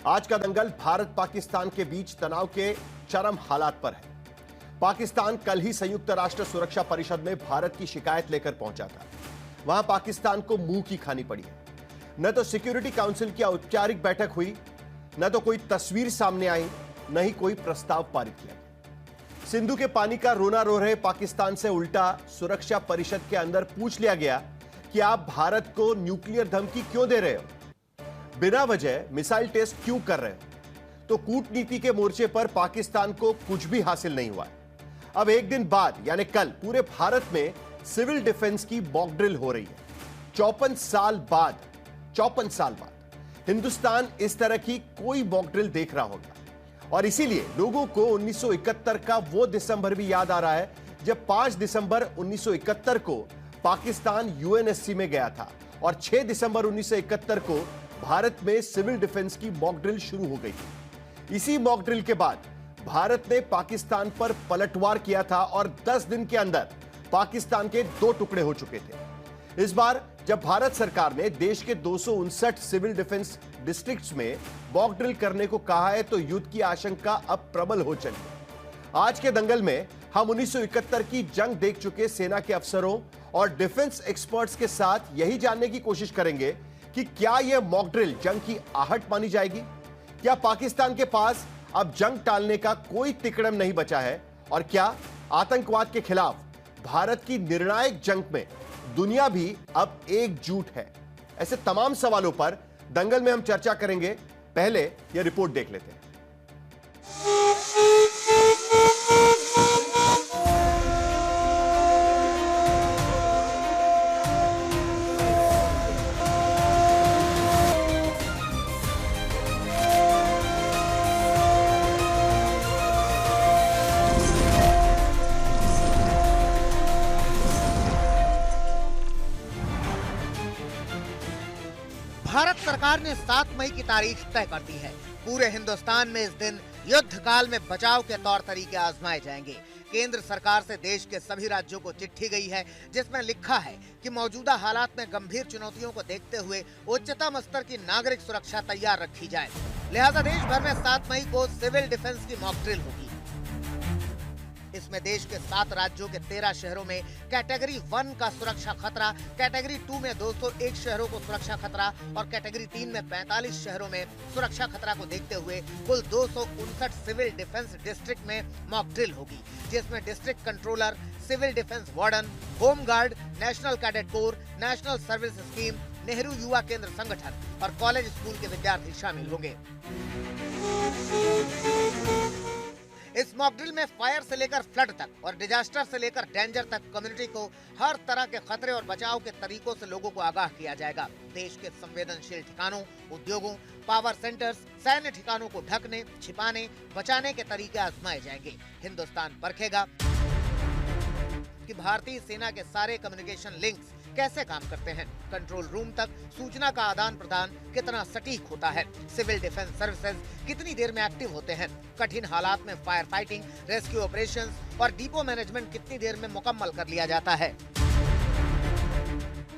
आज का दंगल भारत पाकिस्तान के बीच तनाव के चरम हालात पर है। पाकिस्तान कल ही संयुक्त राष्ट्र सुरक्षा परिषद में भारत की शिकायत लेकर पहुंचा था। वहां पाकिस्तान को मुंह की खानी पड़ी है। न तो सिक्योरिटी काउंसिल की औपचारिक बैठक हुई, न तो कोई तस्वीर सामने आई, न ही कोई प्रस्ताव पारित किया। सिंधु के पानी का रोना रो रहे पाकिस्तान से उल्टा सुरक्षा परिषद के अंदर पूछ लिया गया कि आप भारत को न्यूक्लियर धमकी क्यों दे रहे हो, बिना वजह मिसाइल टेस्ट क्यों कर रहे हो। तो कूटनीति के मोर्चे पर पाकिस्तान को कुछ भी हासिल नहीं हुआ। अब एक दिन बाद यानी कल पूरे भारत में सिविल डिफेंस की मॉक ड्रिल हो रही है। 54 साल बाद हिंदुस्तान इस तरह की कोई मॉक ड्रिल देख रहा होगा, और इसीलिए लोगों को 1971 का वो दिसंबर भी याद आ रहा है जब 5 दिसंबर 1971 को पाकिस्तान यूएनएससी में गया था और 6 दिसंबर 1971 को भारत में सिविल डिफेंस की मॉक ड्रिल शुरू हो गई थी। इसी मॉक ड्रिल के बाद भारत ने पाकिस्तान पर पलटवार किया था और 10 दिन के अंदर पाकिस्तान के 2 टुकड़े हो चुके थे। इस बार जब भारत सरकार ने देश के 259 सिविल डिफेंस डिस्ट्रिक्ट्स में मॉक ड्रिल करने को कहा है तो युद्ध की आशंका अब प्रबल हो चली है। आज के दंगल में हम 1971 की जंग देख चुके सेना के अफसरों और डिफेंस एक्सपर्ट्स के साथ यही जानने की कोशिश करेंगे कि क्या यह मॉक ड्रिल जंग की आहट मानी जाएगी, क्या पाकिस्तान के पास अब जंग टालने का कोई तिकड़म नहीं बचा है, और क्या आतंकवाद के खिलाफ भारत की निर्णायक जंग में दुनिया भी अब एकजुट है। ऐसे तमाम सवालों पर दंगल में हम चर्चा करेंगे। पहले यह रिपोर्ट देख लेते हैं। भारत सरकार ने 7 मई की तारीख तय कर दी है। पूरे हिंदुस्तान में इस दिन युद्ध काल में बचाव के तौर तरीके आजमाए जाएंगे। केंद्र सरकार से देश के सभी राज्यों को चिट्ठी गई है जिसमें लिखा है कि मौजूदा हालात में गंभीर चुनौतियों को देखते हुए उच्चतम स्तर की नागरिक सुरक्षा तैयार रखी जाए। लिहाजा देश भर में 7 मई को सिविल डिफेंस की मॉक ड्रिल होगी। इसमें देश के 7 राज्यों के 13 शहरों में कैटेगरी 1 का सुरक्षा खतरा, कैटेगरी 2 में 201 शहरों को सुरक्षा खतरा और कैटेगरी 3 में 45 शहरों में सुरक्षा खतरा को देखते हुए कुल 259 सिविल डिफेंस डिस्ट्रिक्ट में मॉक ड्रिल होगी, जिसमें district controller, civil defence warden, home guard, national cadet corps, national service scheme, Nehru Yuva Kendra संगठन और कॉलेज स्कूल के विद्यार्थी शामिल होंगे। इस मॉक ड्रिल में फायर से लेकर फ्लड तक और डिजास्टर से लेकर डेंजर तक कम्युनिटी को हर तरह के खतरे और बचाव के तरीकों से लोगों को आगाह किया जाएगा। देश के संवेदनशील ठिकानों, उद्योगों, पावर सेंटर्स, सैन्य ठिकानों को ढकने, छिपाने, बचाने के तरीके आजमाए जाएंगे। हिंदुस्तान परखेगा कि भारतीय सेना के सारे कम्युनिकेशन लिंक्स कैसे काम करते हैं, कंट्रोल रूम तक सूचना का आदान प्रदान कितना सटीक होता है, सिविल डिफेंस सर्विसेज कितनी देर में एक्टिव होते हैं, कठिन हालात में फायर फाइटिंग, रेस्क्यू ऑपरेशंस और डिपो मैनेजमेंट कितनी देर में मुकम्मल कर लिया जाता है।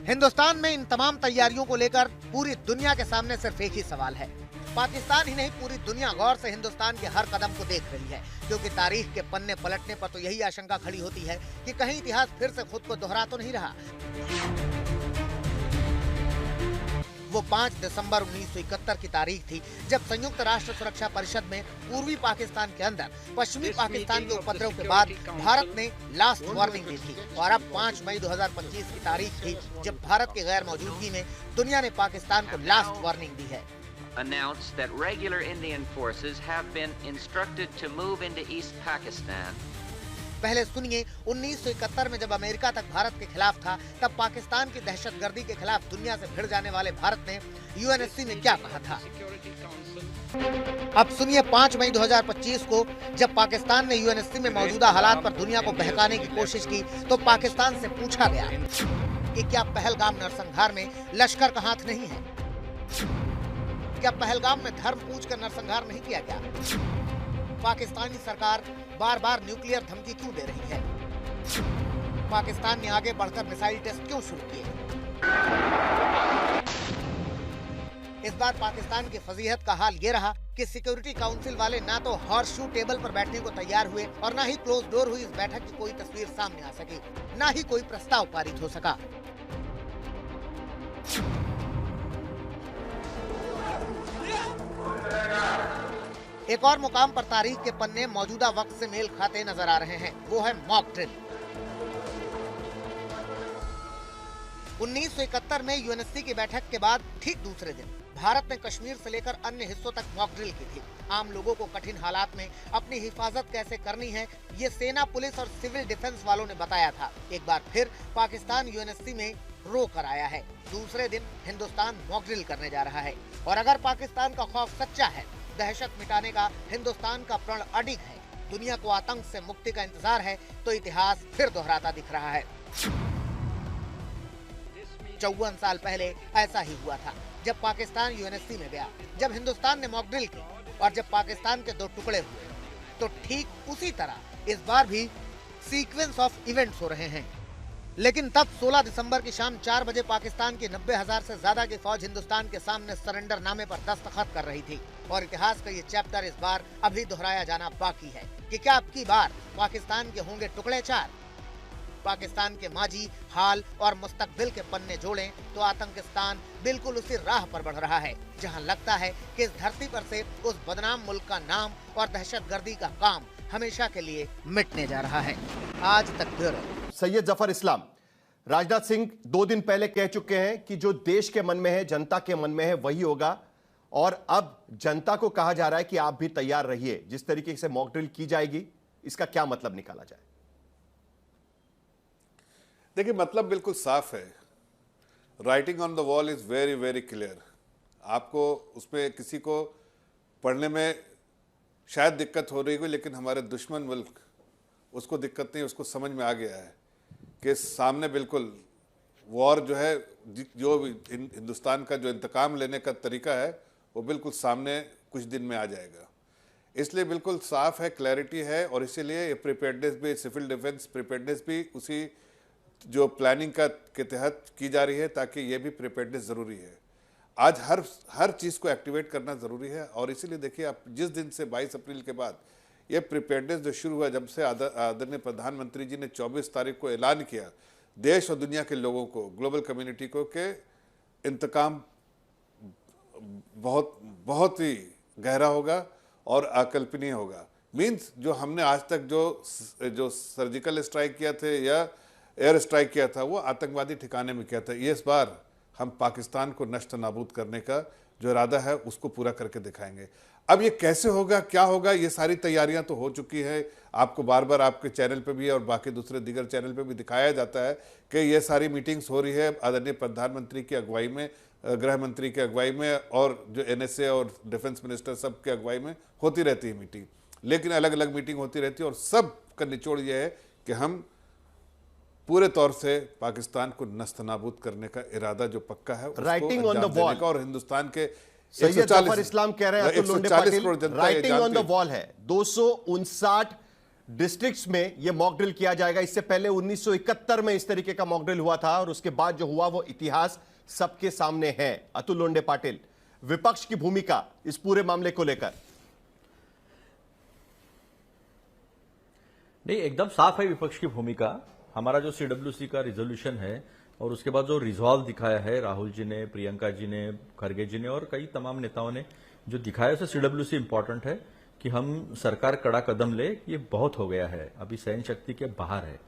हिंदुस्तान में इन तमाम तैयारियों को लेकर पूरी दुनिया के सामने सिर्फ एक ही सवाल है। पाकिस्तान ही नहीं, पूरी दुनिया गौर से हिंदुस्तान के हर कदम को देख रही है, क्योंकि तारीख के पन्ने पलटने पर तो यही आशंका खड़ी होती है कि कहीं इतिहास फिर से खुद को दोहरा तो नहीं रहा। वो 5 दिसंबर 1971 की तारीख थी जब संयुक्त राष्ट्र सुरक्षा परिषद में पूर्वी पाकिस्तान के अंदर पश्चिमी पाकिस्तान के उपद्रव के बाद भारत ने लास्ट वार्निंग दी थी, और अब 5 मई 2025 की तारीख थी जब भारत की गैर मौजूदगी में दुनिया ने पाकिस्तान को लास्ट वार्निंग दी है। Announced that regular Indian forces have been instructed to move into East Pakistan. पहले सुनिए, 1971 में जब अमेरिका तक भारत के खिलाफ था, तब पाकिस्तान की दहशतगर्दी के खिलाफ दुनिया से भिड़ जाने वाले भारत ने यूएनएससी में क्या कहा था। अब सुनिए, 5 मई 2025 को जब पाकिस्तान ने यूएनएससी में मौजूदा हालात पर दुनिया को बहकाने की कोशिश की तो पाकिस्तान से पूछा गया कि क्या पहलगाम नरसंहार में लश्कर का हाथ नहीं है, क्या पहलगाम में धर्म पूछकर नरसंहार नहीं किया गया। पाकिस्तानी सरकार बार बार न्यूक्लियर धमकी क्यों दे रही है, पाकिस्तान ने आगे बढ़कर मिसाइल टेस्ट क्यों शुरू किए। इस बार पाकिस्तान की फजीहत का हाल ये रहा कि सिक्योरिटी काउंसिल वाले ना तो हॉर्स शू टेबल पर बैठने को तैयार हुए और ना ही क्लोज डोर हुई इस बैठक की कोई तस्वीर सामने आ सकी, ना ही कोई प्रस्ताव पारित हो सका। एक और मुकाम पर तारीख के पन्ने मौजूदा वक्त से मेल खाते नजर आ रहे हैं, वो है मॉक ड्रिल। 1971 में यूएनएससी की बैठक के बाद ठीक दूसरे दिन भारत ने कश्मीर से लेकर अन्य हिस्सों तक मॉक ड्रिल की थी। आम लोगों को कठिन हालात में अपनी हिफाजत कैसे करनी है, ये सेना, पुलिस और सिविल डिफेंस वालों ने बताया था। एक बार फिर पाकिस्तान यूएनएससी में रो कर आया है। दूसरे दिन हिंदुस्तान मॉक ड्रिल करने जा रहा है और अगर पाकिस्तान का खौफ सच्चा है, दहशत मिटाने का हिंदुस्तान का प्रण अडिग है, दुनिया को आतंक से मुक्ति का इंतजार है, तो इतिहास फिर दोहराता दिख रहा है। 54 साल पहले ऐसा ही हुआ था जब पाकिस्तान यूएनएससी में गया, जब हिंदुस्तान ने मॉक ड्रिल की और जब पाकिस्तान के 2 टुकड़े हुए। तो ठीक उसी तरह इस बार भी सीक्वेंस ऑफ इवेंट्स हो रहे हैं। लेकिन तब 16 दिसंबर की शाम 4 बजे पाकिस्तान की 90,000 से ज्यादा की फौज हिंदुस्तान के सामने सरेंडर नामे पर दस्तखत कर रही थी और इतिहास का ये चैप्टर इस बार अभी दोहराया जाना बाकी है कि क्या अब की बार पाकिस्तान के होंगे टुकड़े 4। पाकिस्तान के माजी, हाल और मुस्तकबिल के पन्ने जोड़ें तो आतंकिस्तान बिल्कुल उसी राह पर बढ़ रहा है जहां लगता है कि इस धरती पर से उस बदनाम मुल्क का नाम और दहशतगर्दी का काम हमेशा के लिए मिटने जा रहा है। आज तक ब्यूरो। सैयद जफर इस्लाम, राजनाथ सिंह 2 दिन पहले कह चुके हैं कि जो देश के मन में है, जनता के मन में है, वही होगा और अब जनता को कहा जा रहा है कि आप भी तैयार रहिए। जिस तरीके से मॉक ड्रिल की जाएगी, इसका क्या मतलब निकाला जाए? देखिए, मतलब बिल्कुल साफ है। Writing on the wall is very very clear. आपको उसमें किसी को पढ़ने में शायद दिक्कत हो रही हो, लेकिन हमारे दुश्मन मुल्क उसको दिक्कत नहीं, उसको समझ में आ गया है कि सामने बिल्कुल वॉर जो है, जो हिंदुस्तान का जो इंतकाम लेने का तरीका है, वो बिल्कुल सामने कुछ दिन में आ जाएगा। इसलिए बिल्कुल साफ है, क्लैरिटी है और इसीलिए प्रिपेयर्डनेस भी, सिविल डिफेंस प्रिपेयर्डनेस भी उसी जो प्लानिंग के तहत की जा रही है, ताकि ये भी प्रिपेयर्डनेस ज़रूरी है। आज हर चीज़ को एक्टिवेट करना ज़रूरी है और इसीलिए देखिए, आप जिस दिन से 22 अप्रैल के बाद ये प्रिपेयर्डनेस जो शुरू हुआ, जब से आदरणीय प्रधानमंत्री जी ने 24 तारीख को ऐलान किया देश और दुनिया के लोगों को, ग्लोबल कम्युनिटी को, कि इंतकाम बहुत ही गहरा होगा और अकल्पनीय होगा। मीन्स जो हमने आज तक जो सर्जिकल स्ट्राइक किया थे या एयर स्ट्राइक किया था, वो आतंकवादी ठिकाने में किया था। ये इस बार हम पाकिस्तान को नष्ट नाबूद करने का जो इरादा है उसको पूरा करके दिखाएंगे। अब ये कैसे होगा, क्या होगा, ये सारी तैयारियां तो हो चुकी है। आपको बार बार आपके चैनल पे भी और बाकी दूसरे दीगर चैनल पे भी दिखाया जाता है कि ये सारी मीटिंग्स हो रही है आदरणीय प्रधानमंत्री की अगुवाई में, गृह मंत्री की अगुवाई में और जो एनएसए और डिफेंस मिनिस्टर सब की अगुवाई में होती रहती है मीटिंग। लेकिन अलग अलग मीटिंग होती रहती है और सब का निचोड़ ये है कि हम पूरे तौर से पाकिस्तान को नस्तनाबूद करने का इरादा जो पक्का है, राइटिंग ऑन द वॉल। और हिंदुस्तान के सैयद जफर इस्लाम कह रहे हैं, Atul Londhe Patil, writing on the wall है। 259 डिस्ट्रिक्ट्स में यह मॉक ड्रिल किया जाएगा। इससे पहले 1971 में इस तरीके का मॉक ड्रिल हुआ था और उसके बाद जो हुआ वो इतिहास सबके सामने है। अतुल लोंढे पाटिल, विपक्ष की भूमिका इस पूरे मामले को लेकर? नहीं, एकदम साफ है विपक्ष की भूमिका। हमारा जो सीडब्ल्यूसी का रिजोल्यूशन है और उसके बाद जो रिजॉल्व दिखाया है राहुल जी ने, प्रियंका जी ने, खड़गे जी ने और कई तमाम नेताओं ने जो दिखाया, उसे सीडब्ल्यूसी इंपॉर्टेंट है कि हम सरकार कड़ा कदम ले। ये बहुत हो गया है, अभी सहन शक्ति के बाहर है।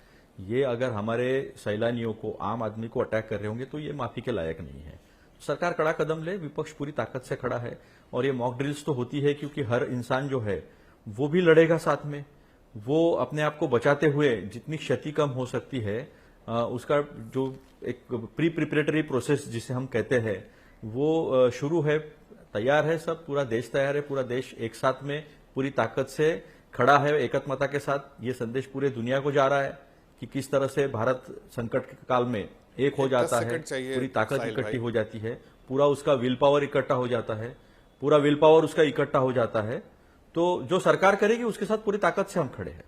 ये अगर हमारे सैलानियों को, आम आदमी को अटैक कर रहे होंगे तो ये माफी के लायक नहीं है। सरकार कड़ा कदम ले, विपक्ष पूरी ताकत से खड़ा है। और ये मॉक ड्रिल्स तो होती है क्योंकि हर इंसान जो है वो भी लड़ेगा साथ में, वो अपने आप को बचाते हुए जितनी क्षति कम हो सकती है उसका जो एक प्रिपरेटरी प्रोसेस जिसे हम कहते हैं वो शुरू है, तैयार है सब, पूरा देश तैयार है, पूरा देश एक साथ में पूरी ताकत से खड़ा है, एकत्मता के साथ। ये संदेश पूरे दुनिया को जा रहा है कि किस तरह से भारत संकट के काल में एक हो जाता है, पूरी ताकत इकट्ठी हो जाती है, पूरा उसका विल पावर इकट्ठा हो जाता है, पूरा विल पावर उसका इकट्ठा हो जाता है। तो जो सरकार करेगी उसके साथ पूरी ताकत से हम खड़े हैं।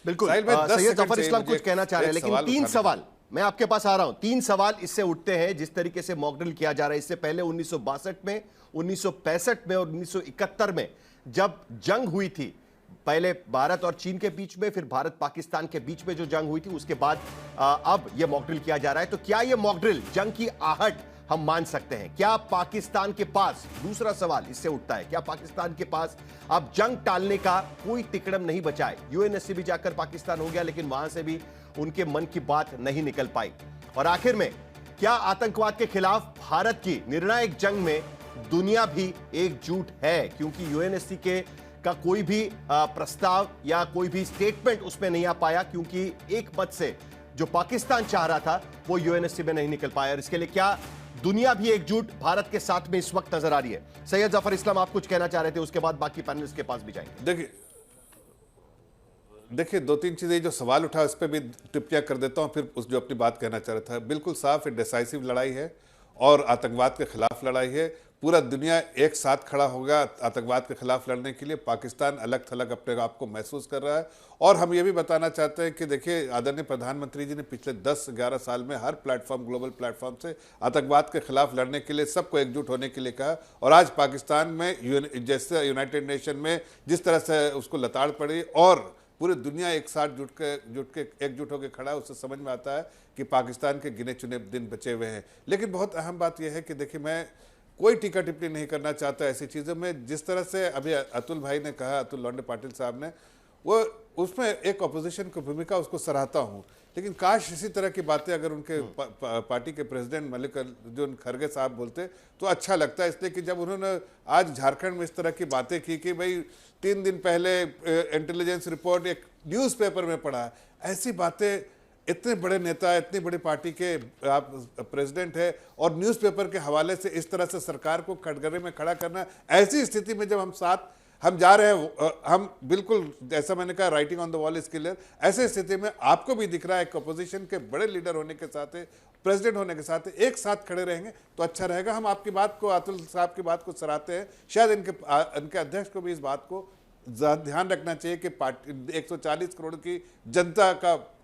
बिल्कुल। सैयद जफर इस्लाम कुछ कहना चाह रहे हैं, लेकिन 3 सवाल मैं आपके पास आ रहा हूं। 3 सवाल इससे उठते हैं जिस तरीके से मॉक ड्रिल किया जा रहा है। इससे पहले 1962 में, 1965 में और 1971 में जब जंग हुई थी, पहले भारत और चीन के बीच में, फिर भारत पाकिस्तान के बीच में जो जंग हुई थी, उसके बाद अब यह मॉक ड्रिल किया जा रहा है। तो क्या यह मॉक ड्रिल जंग की आहट हम मान सकते हैं? क्या पाकिस्तान के पास, दूसरा सवाल इससे उठता है, क्या पाकिस्तान के पास अब जंग टालने का कोई तिकड़म नहीं बचा है? यूएनएससी भी जाकर पाकिस्तान हो गया, लेकिन वहां से भी उनके मन की बात नहीं निकल पाई। और आखिर में क्या आतंकवाद के खिलाफ भारत की निर्णायक जंग में दुनिया भी एकजुट है? क्योंकि यूएनएससी के का कोई भी प्रस्ताव या कोई भी स्टेटमेंट उसमें नहीं आ पाया, क्योंकि एक मत से जो पाकिस्तान चाह रहा था वो यूएनएससी में नहीं निकल पाया। और इसके लिए क्या दुनिया भी एकजुट भारत के साथ में इस वक्त नजर आ रही है? सैयद जफर इस्लाम, आप कुछ कहना चाह रहे थे, उसके बाद बाकी पैनलिस्ट के पास भी जाएंगे। देखिए 2-3 चीजें जो सवाल उठा उस पर भी टिप्पणियां कर देता हूं, फिर उस जो अपनी बात कहना चाह रहा था। बिल्कुल साफ है, डिसाइसिव लड़ाई है और आतंकवाद के खिलाफ लड़ाई है। पूरा दुनिया एक साथ खड़ा होगा आतंकवाद के खिलाफ लड़ने के लिए। पाकिस्तान अलग थलग अपने आप को महसूस कर रहा है। और हम ये भी बताना चाहते हैं कि देखिए आदरणीय प्रधानमंत्री जी ने पिछले 10-11 साल में हर प्लेटफॉर्म, ग्लोबल प्लेटफॉर्म से आतंकवाद के खिलाफ लड़ने के लिए सबको एकजुट होने के लिए कहा। और आज पाकिस्तान में जैसे यूनाइटेड नेशन में जिस तरह से उसको लताड़ पड़ी और पूरी दुनिया एक साथ एकजुट होकर खड़ा है, उससे समझ में आता है कि पाकिस्तान के गिने चुने दिन बचे हुए हैं। लेकिन बहुत अहम बात यह है कि देखिए मैं कोई टीका टिप्पणी नहीं करना चाहता ऐसी चीज़ों में। जिस तरह से अभी अतुल भाई ने कहा, अतुल लौंडे पाटिल साहब ने, वो उसमें एक अपोजिशन की भूमिका उसको सराहता हूँ। लेकिन काश इसी तरह की बातें अगर उनके पार्टी के प्रेसिडेंट मल्लिकार्जुन खड़गे साहब बोलते तो अच्छा लगता है। इसलिए कि जब उन्होंने आज झारखंड में इस तरह की बातें की कि भाई 3 दिन पहले इंटेलिजेंस रिपोर्ट एक न्यूज़पेपर में पढ़ा, ऐसी बातें इतने बड़े नेता, इतनी बड़ी पार्टी के आप प्रेसिडेंट है और न्यूज़पेपर के हवाले से इस तरह से सरकार को कटघरे में खड़ा करना, ऐसी स्थिति में जब हम जा रहे हैं, हम बिल्कुल जैसा मैंने कहा writing on the wall is clear. ऐसे स्थिति में आपको भी दिख रहा है एक अपोजिशन के बड़े लीडर होने के साथ, प्रेसिडेंट होने के साथ एक साथ खड़े रहेंगे तो अच्छा रहेगा। हम आपकी बात को, अतुल साहब की बात को सराहते हैं। शायद इनके अध्यक्ष को भी इस बात को ध्यान रखना चाहिए कि पार्टी 140 करोड़ की जनता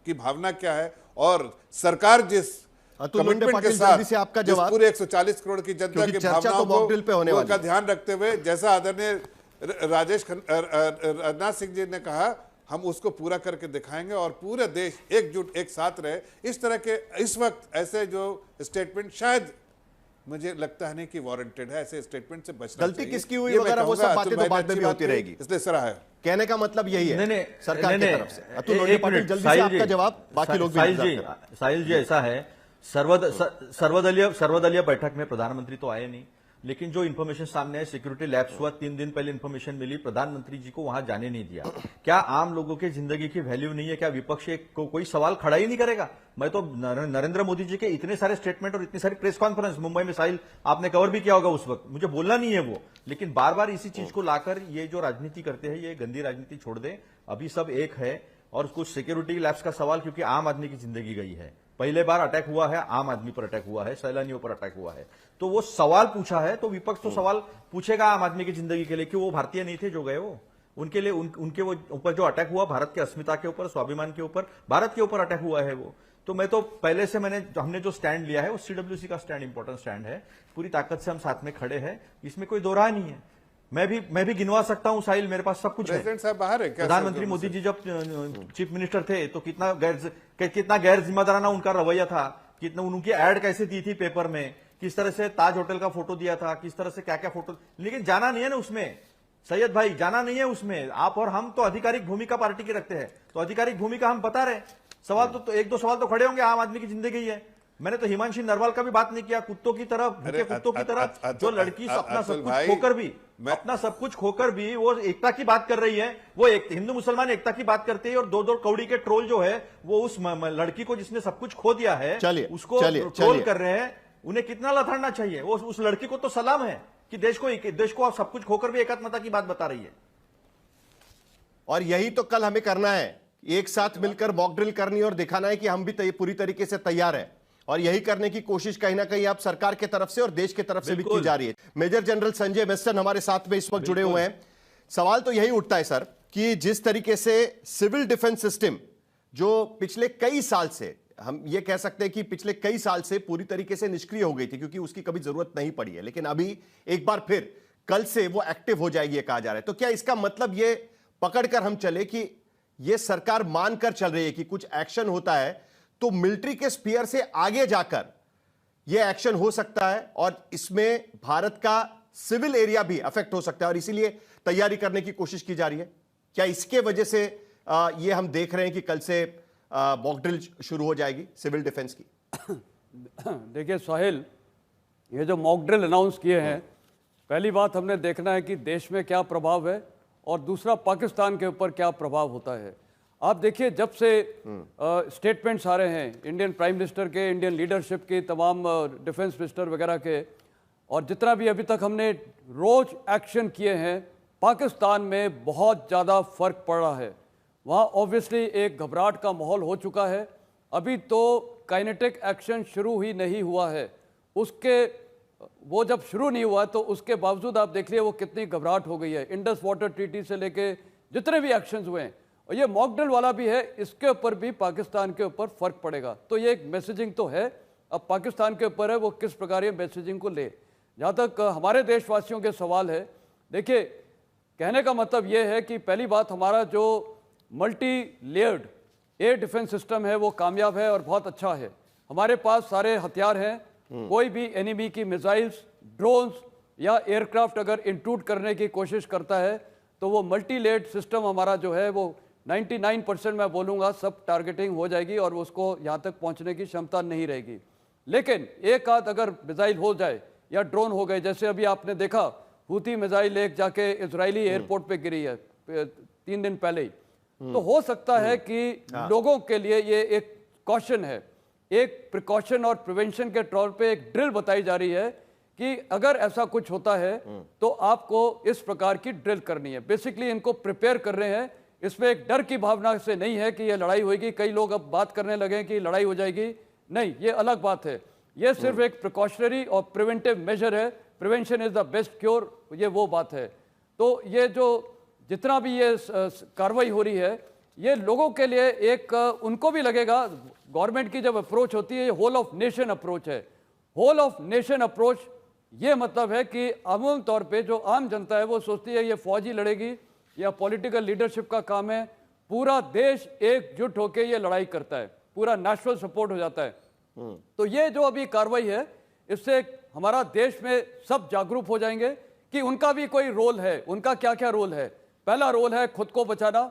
की भावना क्या है और सरकार जिस कमिटमेंट के साथ आपका जवाब पूरे 140 करोड़ की जनता की भावनाओं का ध्यान रखते हुए, जैसा आदरणीय राजनाथ सिंह जी ने कहा, हम उसको पूरा करके दिखाएंगे और पूरे देश एकजुट एक साथ रहे। इस तरह के इस वक्त ऐसे जो स्टेटमेंट शायद मुझे लगता है नहीं कि वारंटेड है, ऐसे स्टेटमेंट से बचना गलती किसकी हुई वगैरह वो सब बातें तो बाद में भी होती रहेगी, इसलिए सराहा है। कहने का मतलब यही है सरकार की तरफ से। अतुल लौंडे पाटिल, जल्दी से आपका जवाब, बाकी लोग भी। साहिल जी, ऐसा है, सर्वदलीय बैठक में प्रधानमंत्री तो आए नहीं, लेकिन जो इन्फॉर्मेशन सामने है, सिक्योरिटी लैप्स हुआ, 3 दिन पहले इन्फॉर्मेशन मिली, प्रधानमंत्री जी को वहां जाने नहीं दिया। क्या आम लोगों की जिंदगी की वैल्यू नहीं है? क्या विपक्ष को कोई सवाल खड़ा ही नहीं करेगा? मैं तो नरेंद्र मोदी जी के इतने सारे स्टेटमेंट और इतनी सारी प्रेस कॉन्फ्रेंस मुंबई में, साहिल आपने कवर भी किया होगा उस वक्त, मुझे बोलना नहीं है वो, लेकिन बार बार इसी चीज को लाकर ये जो राजनीति करते हैं, ये गंदी राजनीति छोड़ दें। अभी सब एक है। और कुछ सिक्योरिटी लैप्स का सवाल, क्योंकि आम आदमी की जिंदगी गई है, पहले बार अटैक हुआ है, आम आदमी पर अटैक हुआ है, सैलानियों पर अटैक हुआ है, तो वो सवाल पूछा है, तो विपक्ष तो सवाल पूछेगा आम आदमी की जिंदगी के लिए कि वो भारतीय नहीं थे जो गए, वो उनके लिए उनके वो ऊपर जो अटैक हुआ, भारत की अस्मिता के ऊपर, स्वाभिमान के ऊपर, भारत के ऊपर अटैक हुआ है वो। तो मैं तो पहले से हमने जो स्टैंड लिया है वो सीडब्ल्यूसी का स्टैंड इंपॉर्टेंट स्टैंड है, पूरी ताकत से हम साथ में खड़े हैं, इसमें कोई दो राय नहीं है। मैं भी गिनवा सकता हूं साहिल, मेरे पास सब कुछ है। प्रेसिडेंट साहब बाहर है क्या? प्रधानमंत्री मोदी जी जब चीफ मिनिस्टर थे तो कितना गैर जिम्मेदाराना उनका रवैया था, कितना उनकी एड कैसे दी थी पेपर में, किस तरह से ताज होटल का फोटो दिया था, किस तरह से क्या क्या फोटो, लेकिन जाना नहीं है ना उसमें सैयद भाई, जाना नहीं है उसमें। आप और हम तो आधिकारिक भूमिका पार्टी की रखते हैं, तो आधिकारिक भूमिका हम बता रहे। सवाल तो एक दो सवाल तो खड़े होंगे, आम आदमी की जिंदगी है। मैंने तो हिमांशी नरवाल का भी बात नहीं किया, कुत्तों की तरह, भूखे कुत्तों की तरह, जो लड़की अपना सब कुछ खोकर भी वो एकता की बात कर रही है। वो एक हिंदू मुसलमान एकता की बात करते हैं और 2-2 कौड़ी के ट्रोल जो है वो उस लड़की को जिसने सब कुछ खो दिया है उसको ट्रोल कर रहे हैं। उन्हें कितना लथड़ना चाहिए? वो उस लड़की को तो सलाम है कि देश को सब कुछ खोकर भी एकात्मता की बात बता रही है। और यही तो कल हमें करना है, एक साथ मिलकर मॉक ड्रिल करनी और दिखाना है कि हम भी पूरी तरीके से तैयार हैं। और यही करने की कोशिश कहीं ना कहीं आप सरकार की तरफ से और देश की तरफ से भी की जा रही है। मेजर जनरल संजय मेस्टन हमारे साथ में इस वक्त जुड़े हुए हैं। सवाल तो यही उठता है सर कि जिस तरीके से सिविल डिफेंस सिस्टम जो पिछले कई साल से हम ये कह सकते हैं कि पिछले कई साल से पूरी तरीके से निष्क्रिय हो गई थी क्योंकि उसकी कभी जरूरत नहीं पड़ी है, लेकिन अभी एक बार फिर कल से वो एक्टिव हो जाएगी, ये कहा जा रहा है। तो क्या इसका मतलब ये पकड़कर हम चले कि ये सरकार मानकर चल रही है कि कुछ एक्शन होता है तो मिलिट्री के स्फीयर से आगे जाकर यह एक्शन हो सकता है और इसमें भारत का सिविल एरिया भी अफेक्ट हो सकता है और इसीलिए तैयारी करने की कोशिश की जा रही है? क्या इसके वजह से ये हम देख रहे हैं कि कल से मॉक ड्रिल शुरू हो जाएगी सिविल डिफेंस की? देखिए साहिल, ये जो मॉक ड्रिल अनाउंस किए हैं, पहली बात हमने देखना है कि देश में क्या प्रभाव है और दूसरा पाकिस्तान के ऊपर क्या प्रभाव होता है। आप देखिए, जब से स्टेटमेंट्स आ रहे हैं इंडियन प्राइम मिनिस्टर के, इंडियन लीडरशिप के, तमाम डिफेंस मिनिस्टर वगैरह के, और जितना भी अभी तक हमने रोज एक्शन किए हैं, पाकिस्तान में बहुत ज़्यादा फर्क पड़ रहा है। वहाँ ऑब्वियसली एक घबराहट का माहौल हो चुका है। अभी तो काइनेटिक एक्शन शुरू ही नहीं हुआ है, वो जब शुरू नहीं हुआ तो उसके बावजूद आप देख लिए वो कितनी घबराहट हो गई है। इंडस वाटर ट्रीटी से लेके जितने भी एक्शंस हुए हैं, और ये मॉक ड्रिल वाला भी है, इसके ऊपर भी पाकिस्तान के ऊपर फर्क पड़ेगा। तो ये एक मैसेजिंग तो है, अब पाकिस्तान के ऊपर है वो किस प्रकार ये मैसेजिंग को ले। जहाँ तक हमारे देशवासियों के सवाल है, देखिए कहने का मतलब ये है कि पहली बात, हमारा जो multi layered air defence system है वो कामयाब है और बहुत अच्छा है। हमारे पास सारे हथियार हैं, कोई भी एनिमी की मिसाइल्स, ड्रोन्स या एयरक्राफ्ट अगर इंट्रूड करने की कोशिश करता है तो वो मल्टी लेयर्ड सिस्टम हमारा जो है वो 99% मैं बोलूँगा सब टारगेटिंग हो जाएगी और उसको यहाँ तक पहुँचने की क्षमता नहीं रहेगी। लेकिन एक आध अगर मिसाइल हो जाए या ड्रोन हो गए, जैसे अभी आपने देखा हूती मिसाइल एक जाके इजरायली एयरपोर्ट पे गिरी है 3 दिन पहले ही, तो हो सकता है कि लोगों के लिए ये एक कॉशन है, एक प्रिकॉशन और प्रिवेंशन के तौर पे एक ड्रिल बताई जा रही है कि अगर ऐसा कुछ होता है तो आपको इस प्रकार की ड्रिल करनी है। बेसिकली इनको प्रिपेयर कर रहे हैं, इसमें एक डर की भावना से नहीं है कि ये लड़ाई होगी। कई लोग अब बात करने लगे कि लड़ाई हो जाएगी, नहीं, ये अलग बात है। ये सिर्फ एक प्रिकॉशनरी और प्रिवेंटिव मेजर है, prevention is the best cure, ये वो बात है। तो ये जो जितना भी ये कार्रवाई हो रही है, ये लोगों के लिए एक उनको भी लगेगा, गवर्नमेंट की जब अप्रोच होती है ये होल ऑफ नेशन अप्रोच है। होल ऑफ नेशन अप्रोच ये मतलब है कि आम तौर पे जो आम जनता है वो सोचती है ये फौजी लड़ेगी या पॉलिटिकल लीडरशिप का काम है, पूरा देश एकजुट होकर ये लड़ाई करता है, पूरा नेशनल सपोर्ट हो जाता है। तो ये जो अभी कार्रवाई है, इससे हमारा देश में सब जागरूक हो जाएंगे कि उनका भी कोई रोल है। उनका क्या क्या रोल है? पहला रोल है खुद को बचाना,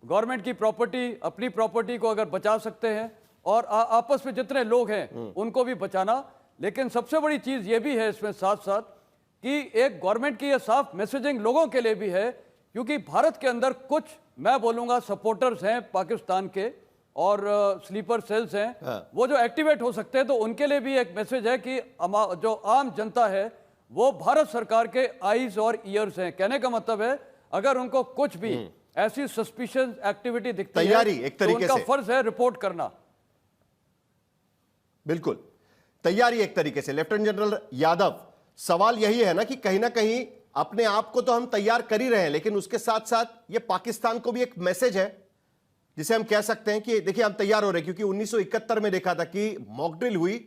गवर्नमेंट की प्रॉपर्टी, अपनी प्रॉपर्टी को अगर बचा सकते हैं, और आपस में जितने लोग हैं उनको भी बचाना। लेकिन सबसे बड़ी चीज ये भी है इसमें साथ साथ कि एक गवर्नमेंट की ये साफ मैसेजिंग लोगों के लिए भी है, क्योंकि भारत के अंदर कुछ मैं बोलूंगा सपोर्टर्स हैं पाकिस्तान के और स्लीपर सेल्स हैं, वो जो एक्टिवेट हो सकते हैं। तो उनके लिए भी एक मैसेज है कि जो आम जनता है वो भारत सरकार के आईज और ईयर्स हैं। कहने का मतलब है अगर उनको कुछ भी ऐसी सस्पिशियस एक्टिविटी दिखती है एक तरीके तो उनका से फर्ज है रिपोर्ट करना। बिल्कुल, तैयारी एक तरीके से। लेफ्टिनेंट जनरल यादव, सवाल यही है ना कि कहीं ना कहीं अपने आप को तो हम तैयार कर ही रहे हैं, लेकिन उसके साथ साथ ये पाकिस्तान को भी एक मैसेज है जिसे हम कह सकते हैं कि देखिए हम तैयार हो रहे हैं। क्योंकि 1971 में देखा था कि मॉक ड्रिल हुई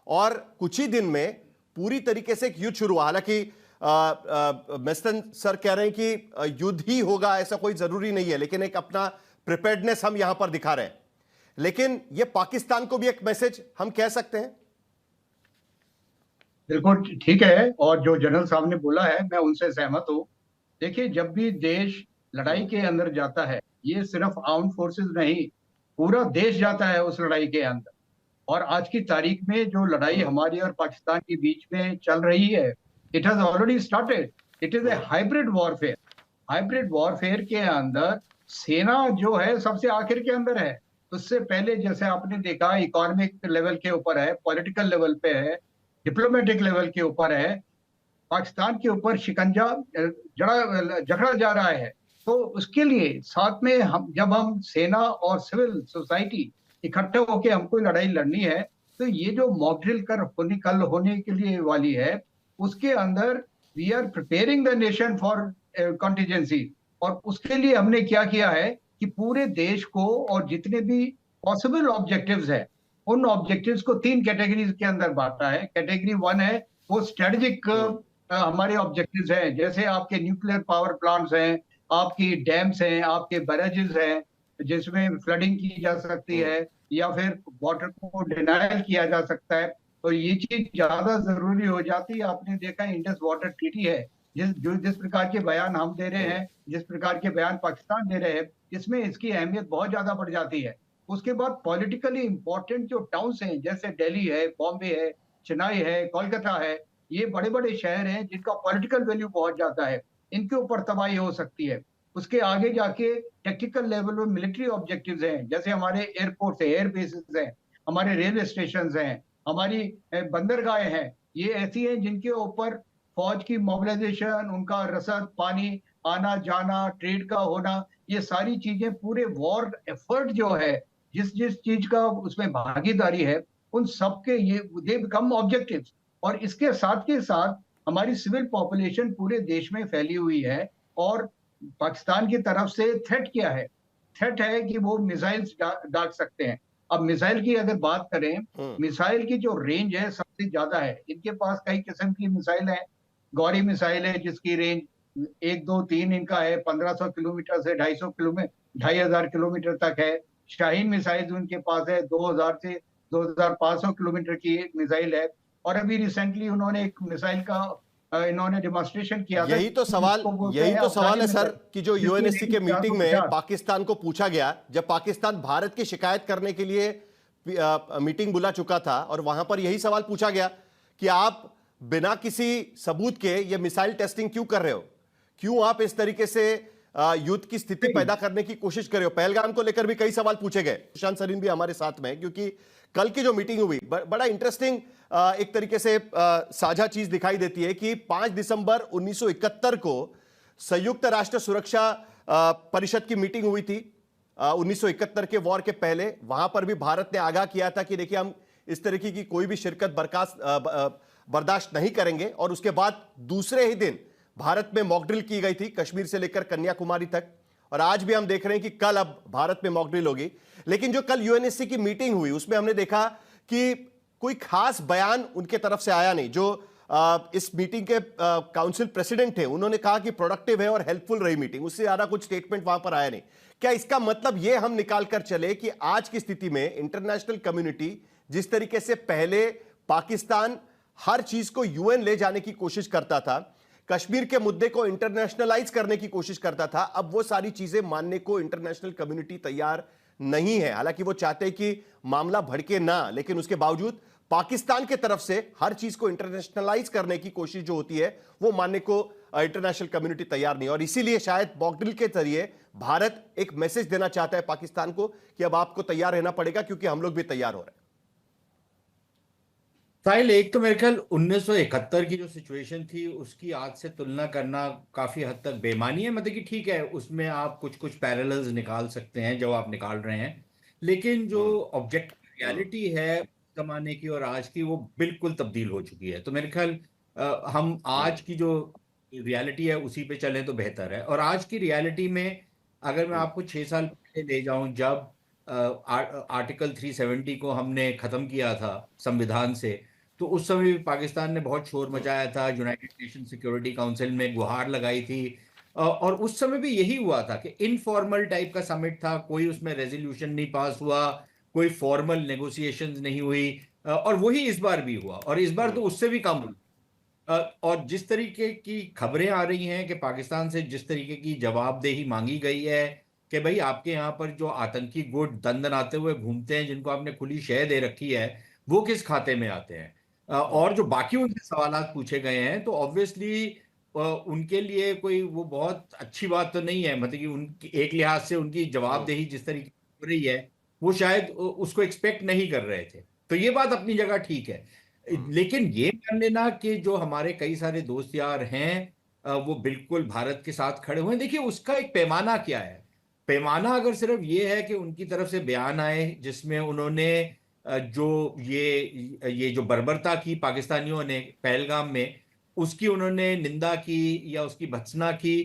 और कुछ ही दिन में पूरी तरीके से एक युद्ध शुरू हुआ। हालांकि मेस्तन सर कह रहे हैं कि युद्ध ही होगा, ऐसा कोई जरूरी नहीं है, लेकिन एक अपना प्रिपेयर्डनेस हम यहां पर दिखा रहे हैं। लेकिन यह पाकिस्तान को भी एक मैसेज हम कह सकते हैं। बिल्कुल ठीक है, और जो जनरल साहब ने बोला है मैं उनसे सहमत हूँ। देखिए, जब भी देश लड़ाई के अंदर जाता है, ये सिर्फ आर्म्ड फोर्सेस नहीं, पूरा देश जाता है उस लड़ाई के अंदर। और आज की तारीख में जो लड़ाई हमारी और पाकिस्तान के बीच में चल रही है, it has already started. It is a hybrid warfare. Hybrid warfare के अंदर सेना जो है सबसे आखिर के अंदर है। उससे पहले जैसे आपने देखा इकोनॉमिक लेवल के ऊपर है, पॉलिटिकल लेवल पे है, डिप्लोमेटिक लेवल के ऊपर है, पाकिस्तान के ऊपर शिकंजा जकड़ा जा रहा है। तो उसके लिए साथ में जब हम सेना और सिविल सोसाइटी इकट्ठे होकर हमको लड़ाई लड़नी है, तो ये जो मॉक ड्रिल कल होने के लिए वाली है, उसके अंदर we are preparing the nation for contingency. और उसके लिए हमने क्या किया है कि पूरे देश को और जितने भी पॉसिबल ऑब्जेक्टिव्स है उन ऑब्जेक्टिव्स को 3 कैटेगरीज के अंदर बांटा है। कैटेगरी 1 है वो स्ट्रेटेजिक हमारे ऑब्जेक्टिव्स हैं, जैसे आपके न्यूक्लियर पावर प्लांट्स हैं, आपकी डैम्स हैं, आपके बैरेजेस हैं, जिसमें फ्लडिंग की जा सकती है या फिर वाटर को डिनाइल किया जा सकता है। तो ये चीज ज्यादा जरूरी हो जाती है। आपने देखा इंडस वाटर ट्रीटी है, जिस प्रकार के बयान हम दे रहे हैं, जिस प्रकार के बयान पाकिस्तान दे रहे हैं, इसमें इसकी अहमियत बहुत ज्यादा बढ़ जाती है। उसके बाद पॉलिटिकली इंपॉर्टेंट जो टाउन्स हैं, जैसे दिल्ली है, बॉम्बे है, चेन्नई है, कोलकाता है, ये बड़े बड़े शहर हैं जिनका पॉलिटिकल वैल्यू बहुत ज्यादा है, इनके ऊपर तबाही हो सकती है। उसके आगे जाके टेक्निकल लेवल में मिलिट्री ऑब्जेक्टिव्स हैं, जैसे हमारे एयरपोर्ट है, एयर बेसिस हैं, हमारे रेलवे स्टेशन हैं, हमारी बंदरगाहें हैं, ये ऐसी हैं जिनके ऊपर फौज की मोबिलाइजेशन, उनका रसद पानी आना जाना, ट्रेड का होना, ये सारी चीजें पूरे वॉर एफर्ट जो है, जिस जिस चीज का उसमें भागीदारी है, उन सबके ये दे बिकम ऑब्जेक्टिव्स। और इसके साथ के साथ हमारी सिविल पॉपुलेशन पूरे देश में फैली हुई है। और पाकिस्तान की तरफ से थ्रेट क्या है? थ्रेट है कि वो मिसाइल्स दाग सकते हैं। अब मिसाइल की अगर बात करें, मिसाइल की जो रेंज है सबसे ज्यादा है। इनके पास कई किस्म की मिसाइल है। गौरी मिसाइल है जिसकी रेंज 1, 2, 3 इनका है, 1500 किलोमीटर से 250 किलोमीटर 2500 किलोमीटर तक है। शाहीन मिसाइल उनके पास है 2000 से 2500 किलोमीटर की मिसाइल है। और अभी रिसेंटली उन्होंने एक मिसाइल का इन्होंने डेमोन्स्ट्रेशन किया था। यही तो सवाल है सर कि जो यूएनएससी के मीटिंग में पाकिस्तान को पूछा गया, जब पाकिस्तान भारत की शिकायत करने के लिए मीटिंग बुला चुका था, और वहां पर यही सवाल पूछा गया कि आप बिना किसी सबूत के ये मिसाइल टेस्टिंग क्यों कर रहे हो, क्यों आप इस तरीके से युद्ध की स्थिति पैदा करने की कोशिश कर रहे हो। पहलगाम को लेकर भी कई सवाल पूछे गए। सुशांत सरीन भी हमारे साथ में है, क्योंकि कल की जो मीटिंग हुई बड़ा इंटरेस्टिंग एक तरीके से साझा चीज दिखाई देती है कि 5 दिसंबर 1971 को संयुक्त राष्ट्र सुरक्षा परिषद की मीटिंग हुई थी। 1971 के वॉर के पहले वहां पर भी भारत ने आगाह किया था कि देखिए हम इस तरीके की कोई भी शिरकत बर्दाश्त नहीं करेंगे। और उसके बाद दूसरे ही दिन भारत में मॉक ड्रिल की गई थी, कश्मीर से लेकर कन्याकुमारी तक। और आज भी हम देख रहे हैं कि कल अब भारत में मॉक ड्रिल होगी। लेकिन जो कल यूएनएससी की मीटिंग हुई उसमें हमने देखा कि कोई खास बयान उनके तरफ से आया नहीं। जो इस मीटिंग के काउंसिल प्रेसिडेंट थे उन्होंने कहा कि प्रोडक्टिव है और हेल्पफुल रही मीटिंग, उससे ज्यादा कुछ स्टेटमेंट वहां पर आया नहीं। क्या इसका मतलब यह हम निकाल कर चले कि आज की स्थिति में इंटरनेशनल कम्युनिटी जिस तरीके से पहले पाकिस्तान हर चीज को यूएन ले जाने की कोशिश करता था, कश्मीर के मुद्दे को इंटरनेशनलाइज करने की कोशिश करता था, अब वो सारी चीजें मानने को इंटरनेशनल कम्युनिटी तैयार नहीं है। हालांकि वो चाहते हैं कि मामला भड़के ना, लेकिन उसके बावजूद पाकिस्तान के तरफ से हर चीज को इंटरनेशनलाइज करने की कोशिश जो होती है वो मानने को इंटरनेशनल कम्युनिटी तैयार नहीं। और इसीलिए शायद मॉक ड्रिल के जरिए भारत एक मैसेज देना चाहता है पाकिस्तान को कि अब आपको तैयार रहना पड़ेगा, क्योंकि हम लोग भी तैयार हो रहे हैं। साहिल, एक तो मेरे ख्याल 1971 की जो सिचुएशन थी उसकी आज से तुलना करना काफी हद तक बेमानी है। मतलब कि ठीक है, उसमें आप कुछ कुछ पैरेलल्स निकाल सकते हैं जो आप निकाल रहे हैं, लेकिन जो ऑब्जेक्टिव रियलिटी है जमाने की और आज की वो बिल्कुल तब्दील हो चुकी है। तो मेरे ख्याल हम आज की जो रियलिटी है उसी पे चलें तो बेहतर है। और आज की रियलिटी में अगर मैं आपको 6 साल पहले ले जाऊं, जब आर्टिकल 370 को हमने खत्म किया था संविधान से, तो उस समय भी पाकिस्तान ने बहुत शोर मचाया था, यूनाइटेड नेशन सिक्योरिटी काउंसिल में गुहार लगाई थी। और उस समय भी यही हुआ था कि इनफॉर्मल टाइप का समिट था, कोई उसमें रेजोल्यूशन नहीं पास हुआ, कोई फॉर्मल नेगोशिएशंस नहीं हुई। और वही इस बार भी हुआ, और इस बार तो उससे भी कम हुआ। और जिस तरीके की खबरें आ रही हैं कि पाकिस्तान से जिस तरीके की जवाबदेही मांगी गई है कि भाई आपके यहाँ पर जो आतंकी गुट दंदनाते हुए घूमते हैं, जिनको आपने खुली शह दे रखी है, वो किस खाते में आते हैं। और जो बाकी उनसे सवालात पूछे गए हैं तो ऑब्वियसली उनके लिए कोई वो बहुत अच्छी बात तो नहीं है। मतलब कि उनकी एक लिहाज से उनकी जवाबदेही जिस तरीके की हो रही है वो शायद उसको एक्सपेक्ट नहीं कर रहे थे। तो ये बात अपनी जगह ठीक है, लेकिन ये मान लेना कि जो हमारे कई सारे दोस्त यार हैं वो बिल्कुल भारत के साथ खड़े हुए हैं, देखिए उसका एक पैमाना क्या है। पैमाना अगर सिर्फ ये है कि उनकी तरफ से बयान आए जिसमें उन्होंने जो ये जो बर्बरता की पाकिस्तानियों ने पहलगाम में, उसकी उन्होंने निंदा की या उसकी भत्सना की,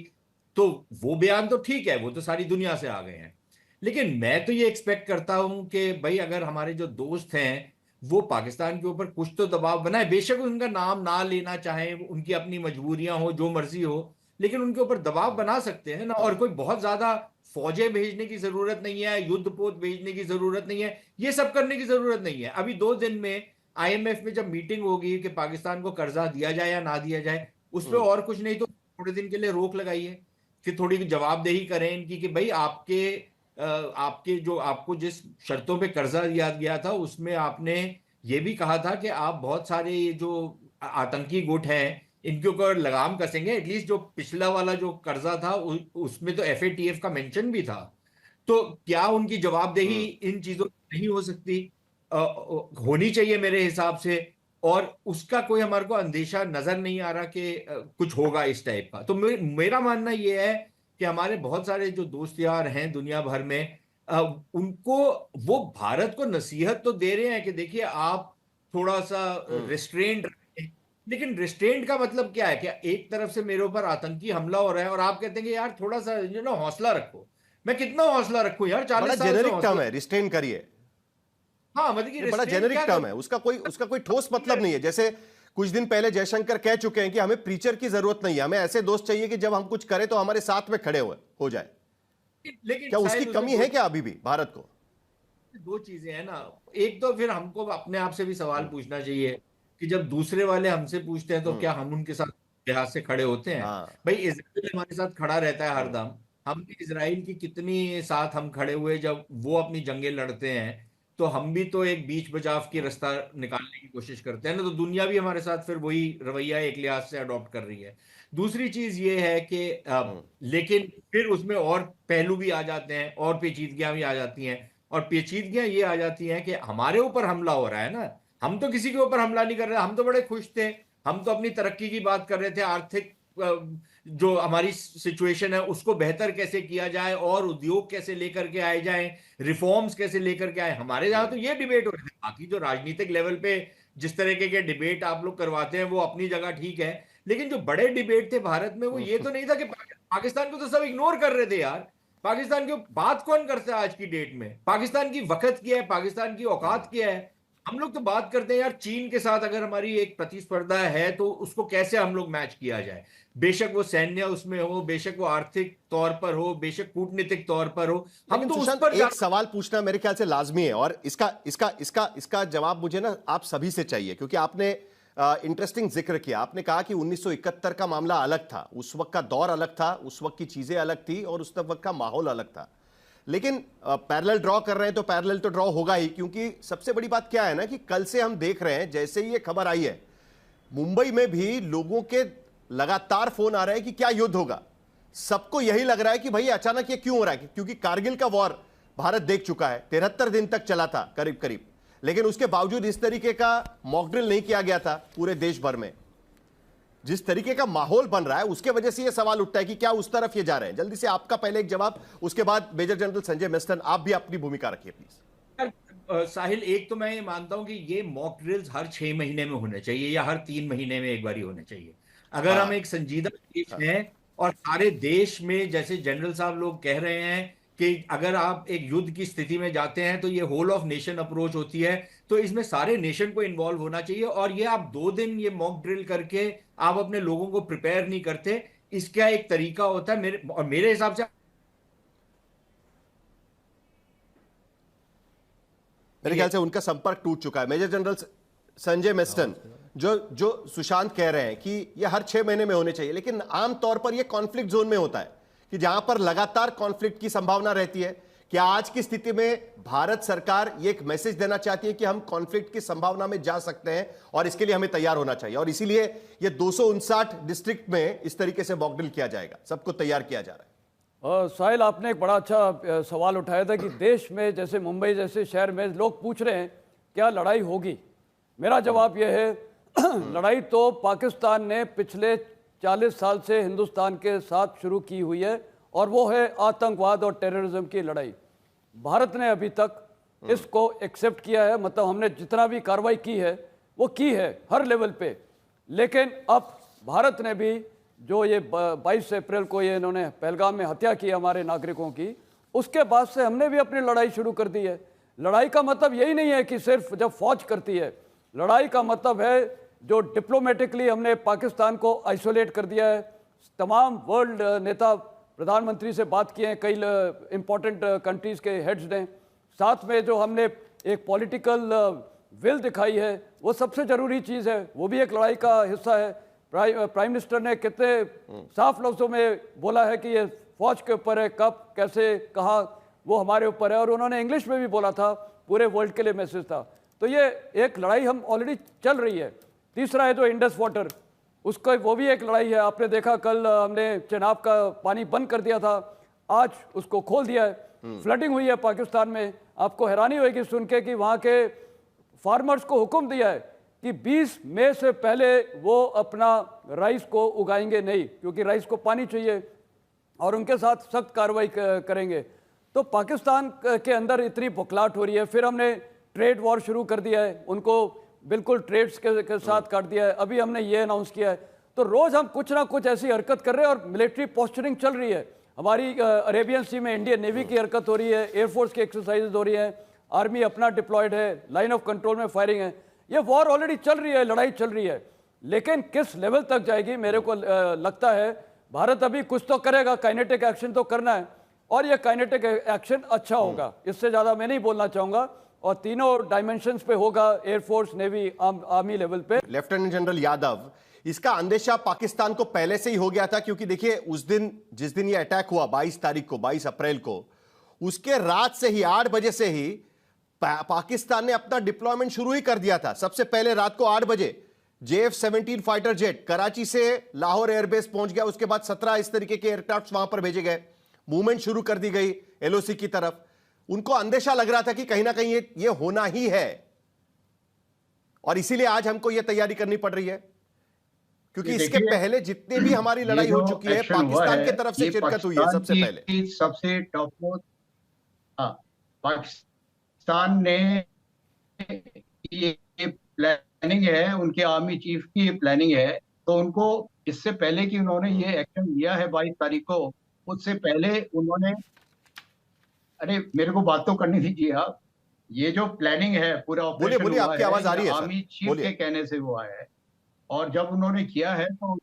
तो वो बयान तो ठीक है, वो तो सारी दुनिया से आ गए हैं। लेकिन मैं तो ये एक्सपेक्ट करता हूं कि भाई अगर हमारे जो दोस्त हैं वो पाकिस्तान के ऊपर कुछ तो दबाव बनाए, बेशक उनका नाम ना लेना चाहे, उनकी अपनी मजबूरियां हो, जो मर्जी हो, लेकिन उनके ऊपर दबाव बना सकते हैं ना। और कोई बहुत ज्यादा फौजें भेजने की जरूरत नहीं है, युद्धपोत भेजने की जरूरत नहीं है, ये सब करने की जरूरत नहीं है। अभी 2 दिन में IMF में जब मीटिंग होगी कि पाकिस्तान को कर्जा दिया जाए या ना दिया जाए, उस पर और कुछ नहीं तो थोड़े दिन के लिए रोक लगाइए कि थोड़ी जवाबदेही करें इनकी कि भाई आपके जो आपको जिस शर्तों पे कर्जा दिया गया था उसमें आपने ये भी कहा था कि आप बहुत सारे ये जो आतंकी गुट हैं इनके ऊपर लगाम कसेंगे। एटलीस्ट जो पिछला वाला जो कर्जा था उसमें तो FATF का मेंशन भी था। तो क्या उनकी जवाबदेही इन चीजों में नहीं हो सकती? होनी चाहिए मेरे हिसाब से। और उसका कोई हमारे को अंदेशा नजर नहीं आ रहा कि कुछ होगा इस टाइप का। तो मेरा मानना यह है कि हमारे बहुत सारे जो दोस्त यार हैं दुनिया भर में, उनको वो भारत को नसीहत तो दे रहे हैं कि देखिए आप थोड़ा सा रिस्ट्रेंट रखें, लेकिन रिस्ट्रेंट का मतलब क्या है कि एक तरफ से मेरे ऊपर आतंकी हमला हो रहा है और आप कहते हैं कि यार थोड़ा सा हौसला रखो। मैं कितना हौसला रखूं यार? 40 साल जेनेरिक टर्म है, रिस्ट्रेन करिए। हाँ, मतलब कि बड़ा जेनेरिक टर्म है, उसका कोई ठोस मतलब नहीं है। जैसे कुछ दिन पहले जयशंकर कह चुके हैं कि हमें प्रीचर की जरूरत नहीं है, हमें ऐसे दोस्त चाहिए कि जब हम कुछ करें तो हमारे साथ में खड़े हो जाए। लेकिन क्या उसकी कमी है क्या अभी भी भारत को? 2 चीजें हैं ना। एक तो फिर हमको अपने आप से भी सवाल पूछना चाहिए कि जब दूसरे वाले हमसे पूछते हैं तो क्या हम उनके साथ लिहाज से खड़े होते हैं? भाई इजराइल हमारे साथ खड़ा रहता है हरदम। हम इजराइल की कितनी साथ हम खड़े हुए, जब वो अपनी जंगें लड़ते हैं तो हम भी तो एक बीच बचाव की रास्ता निकालने की कोशिश करते हैं ना। तो दुनिया भी हमारे साथ फिर वही रवैया एक लिहाज से अडॉप्ट कर रही है। दूसरी चीज ये है कि लेकिन फिर उसमें और पहलू भी आ जाते हैं और पेचीदगियां भी आ जाती हैं। और पेचीदगियां ये आ जाती हैं कि हमारे ऊपर हमला हो रहा है ना, हम तो किसी के ऊपर हमला नहीं कर रहे, हम तो बड़े खुश थे, हम तो अपनी तरक्की की बात कर रहे थे, आर्थिक जो हमारी सिचुएशन है उसको बेहतर कैसे किया जाए और उद्योग कैसे लेकर के आए जाए, रिफॉर्म्स कैसे लेकर के आए। हमारे यहाँ तो ये डिबेट हो रही थी। बाकी जो राजनीतिक लेवल पे जिस तरीके के डिबेट आप लोग करवाते हैं वो अपनी जगह ठीक है, लेकिन जो बड़े डिबेट थे भारत में वो ये तो नहीं था कि पाकिस्तान को तो सब इग्नोर कर रहे थे यार। पाकिस्तान की बात कौन करता है आज की डेट में? पाकिस्तान की वक्त क्या है, पाकिस्तान की औकात क्या है? हम लोग तो बात करते हैं यार चीन के साथ अगर हमारी एक प्रतिस्पर्धा है तो उसको कैसे हम लोग मैच किया जाए। बेशक वो सैन्य उसमें हो, बेशक वो आर्थिक तौर पर हो, बेशक कूटनीतिक तौर पर हो, हम तो उस पर एक सवाल पूछना मेरे ख्याल से लाजमी है और इसका जवाब मुझे ना आप सभी से चाहिए, क्योंकि आपने इंटरेस्टिंग जिक्र किया। आपने कहा कि 1971 का मामला अलग था, उस वक्त का दौर अलग था, उस वक्त की चीजें अलग थी और उस वक्त का माहौल अलग था। लेकिन पैरेलल ड्रॉ कर रहे हैं तो पैरेलल तो ड्रॉ होगा ही, क्योंकि सबसे बड़ी बात क्या है ना कि कल से हम देख रहे हैं, जैसे ही ये खबर आई है मुंबई में भी लोगों के लगातार फोन आ रहे हैं कि क्या युद्ध होगा। सबको यही लग रहा है कि भाई अचानक ये क्यों हो रहा है, क्योंकि कारगिल का वॉर भारत देख चुका है, 73 दिन तक चला था करीब करीब, लेकिन उसके बावजूद इस तरीके का मॉक ड्रिल नहीं किया गया था पूरे देश भर में। जिस तरीके का माहौल बन रहा है उसके वजह से यह सवाल उठता है कि क्या उस तरफ ये जा रहे हैं। जल्दी से आपका पहले एक जवाब, उसके बाद मेजर जनरल संजय मेस्टन आप भी अपनी भूमिका रखिए प्लीज। साहिल, एक तो मैं ये मानता हूं कि ये मॉक ड्रिल्स हर 6 महीने में होने चाहिए या हर 3 महीने में एक बार ही होने चाहिए। अगर हम एक संजीदा देश हैं और सारे देश में जैसे जनरल साहब लोग कह रहे हैं कि अगर आप एक युद्ध की स्थिति में जाते हैं तो ये होल ऑफ नेशन अप्रोच होती है, तो इसमें सारे नेशन को इन्वॉल्व होना चाहिए। और ये आप 2 दिन ये मॉक ड्रिल करके आप अपने लोगों को प्रिपेयर नहीं करते, इसका एक तरीका होता है मेरे हिसाब से। मेरे ख्याल से उनका संपर्क टूट चुका है। मेजर जनरल संजय मेस्टन, जो सुशांत कह रहे हैं कि ये हर 6 महीने में होने चाहिए, लेकिन आमतौर पर ये कॉन्फ्लिक्ट जोन में होता है कि जहां पर लगातार कॉन्फ्लिक्ट की संभावना रहती है। क्या आज की स्थिति में भारत सरकार ये एक मैसेज देना चाहती है कि हम कॉन्फ्लिक्ट की संभावना में जा सकते हैं और इसके लिए हमें तैयार होना चाहिए, और इसीलिए ये 259 डिस्ट्रिक्ट में इस तरीके से मॉक ड्रिल किया जाएगा, सबको तैयार किया जा रहा है। साहिल, आपने एक बड़ा अच्छा सवाल उठाया था कि देश में जैसे मुंबई जैसे शहर में लोग पूछ रहे हैं क्या लड़ाई होगी। मेरा जवाब यह है लड़ाई तो पाकिस्तान ने पिछले 40 साल से हिंदुस्तान के साथ शुरू की हुई है और वो है आतंकवाद और टेररिज्म की लड़ाई। भारत ने अभी तक इसको एक्सेप्ट किया है, मतलब हमने जितना भी कार्रवाई की है वो की है हर लेवल पे। लेकिन अब भारत ने भी जो ये 22 अप्रैल को ये इन्होंने पहलगाम में हत्या की हमारे नागरिकों की, उसके बाद से हमने भी अपनी लड़ाई शुरू कर दी है। लड़ाई का मतलब यही नहीं है कि सिर्फ जब फौज करती है, लड़ाई का मतलब है जो डिप्लोमेटिकली हमने पाकिस्तान को आइसोलेट कर दिया है। तमाम वर्ल्ड नेता, प्रधानमंत्री से बात किए हैं, कई इंपॉर्टेंट कंट्रीज़ के हेड्स ने, साथ में जो हमने एक पॉलिटिकल विल दिखाई है, वो सबसे ज़रूरी चीज़ है, वो भी एक लड़ाई का हिस्सा है। प्राइम मिनिस्टर ने कितने साफ लफ्ज़ों में बोला है कि ये फौज के ऊपर है, कब कैसे कहाँ वो हमारे ऊपर है, और उन्होंने इंग्लिश में भी बोला था, पूरे वर्ल्ड के लिए मैसेज था। तो ये एक लड़ाई हम ऑलरेडी चल रही है। तीसरा है जो इंडस वाटर, उसका वो भी एक लड़ाई है। आपने देखा कल हमने चेनाब का पानी बंद कर दिया था, आज उसको खोल दिया है। फ्लडिंग हुई है पाकिस्तान में, आपको हैरानी होगी सुन के कि वहाँ के फार्मर्स को हुक्म दिया है कि 20 मई से पहले वो अपना राइस को उगाएंगे नहीं, क्योंकि राइस को पानी चाहिए, और उनके साथ सख्त कार्रवाई करेंगे। तो पाकिस्तान के अंदर इतनी बुखलाहट हो रही है। फिर हमने ट्रेड वॉर शुरू कर दिया है, उनको बिल्कुल ट्रेड्स के साथ काट दिया है। अभी हमने ये अनाउंस किया है। तो रोज़ हम कुछ ना कुछ ऐसी हरकत कर रहे हैं, और मिलिट्री पोस्चरिंग चल रही है हमारी। अरेबियन सी में इंडियन नेवी की हरकत हो रही है, एयरफोर्स की एक्सरसाइज हो रही है, आर्मी अपना डिप्लॉयड है, लाइन ऑफ कंट्रोल में फायरिंग है। ये वॉर ऑलरेडी चल रही है, लड़ाई चल रही है, लेकिन किस लेवल तक जाएगी मेरे को लगता है भारत अभी कुछ तो करेगा, काइनेटिक एक्शन तो करना है, और ये काइनेटिक एक्शन अच्छा होगा। इससे ज़्यादा मैं नहीं बोलना चाहूँगा, और तीनों डायमेंशंस पे होगा, एयरफोर्स, नेवी, आर्मी लेवल पे। लेफ्टिनेंट जनरल यादव, इसका अंदेशा पाकिस्तान को पहले से ही हो गया था, क्योंकि देखिए उस दिन जिस दिन ये अटैक हुआ 22 तारीख को, 22 अप्रैल को, उसके रात से ही 8 बजे से ही पाकिस्तान ने अपना डिप्लॉयमेंट शुरू ही कर दिया था। सबसे पहले रात को 8 बजे JF-17 फाइटर जेट कराची से लाहौर एयरबेस पहुंच गया। उसके बाद 17 इस तरीके के एयरक्राफ्ट वहां पर भेजे गए, मूवमेंट शुरू कर दी गई LOC की तरफ। उनको अंदेशा लग रहा था कि कहीं ना कहीं ये होना ही है, और इसीलिए आज हमको ये तैयारी करनी पड़ रही है, क्योंकि इसके पहले जितने भी हमारी लड़ाई हो चुकी है, पाकिस्तान की तरफ से शिरकत हुई है सबसे पहले। सबसे टॉप मोस्ट पाकिस्तान ने ये प्लानिंग है, उनके आर्मी चीफ की ये प्लानिंग है। तो उनको इससे पहले कि उन्होंने ये एक्शन लिया है 22 तारीख को, उससे पहले उन्होंने, अरे मेरे को बात तो करनी दीजिए आप। ये जो प्लानिंग है पूरा ऑपरेशन, बोलिए, आपकी आवाज आ रही है, आर्मी चीफ के कहने से वो आया है, और जब उन्होंने किया है तो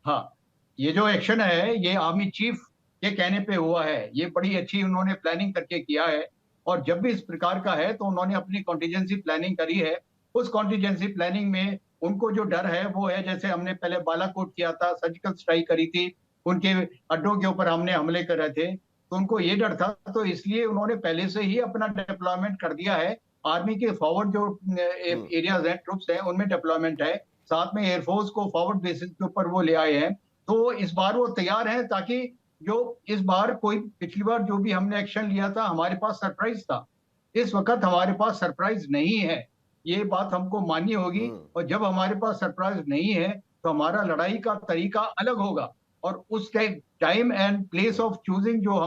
हाँ, ये जो एक्शन है ये आर्मी चीफ के कहने पे हुआ है। ये बड़ी अच्छी उन्होंने प्लानिंग करके किया है, और जब भी इस प्रकार का है तो उन्होंने अपनी कॉन्टीजेंसी प्लानिंग करी है। उस कॉन्टीजेंसी प्लानिंग में उनको जो डर है वो है, जैसे हमने पहले बालाकोट किया था, सर्जिकल स्ट्राइक करी थी, उनके अड्डों के ऊपर हमने हमले कर रहे थे, तो उनको ये डर था, तो इसलिए उन्होंने पहले से ही अपना डिप्लॉयमेंट कर दिया है। आर्मी के फॉरवर्ड जो एरियाज हैं, ट्रुप्स हैं, उनमें डिप्लॉयमेंट है, साथ में एयरफोर्स को फॉरवर्ड बेसिस के ऊपर वो ले आए हैं। तो इस बार वो तैयार हैं, ताकि जो इस बार कोई पिछली बार जो भी हमने एक्शन लिया था हमारे पास सरप्राइज था, इस वक्त हमारे पास सरप्राइज नहीं है, ये बात हमको माननी होगी। और जब हमारे पास सरप्राइज नहीं है तो हमारा लड़ाई का तरीका अलग होगा, और उसके time and place of choosing जो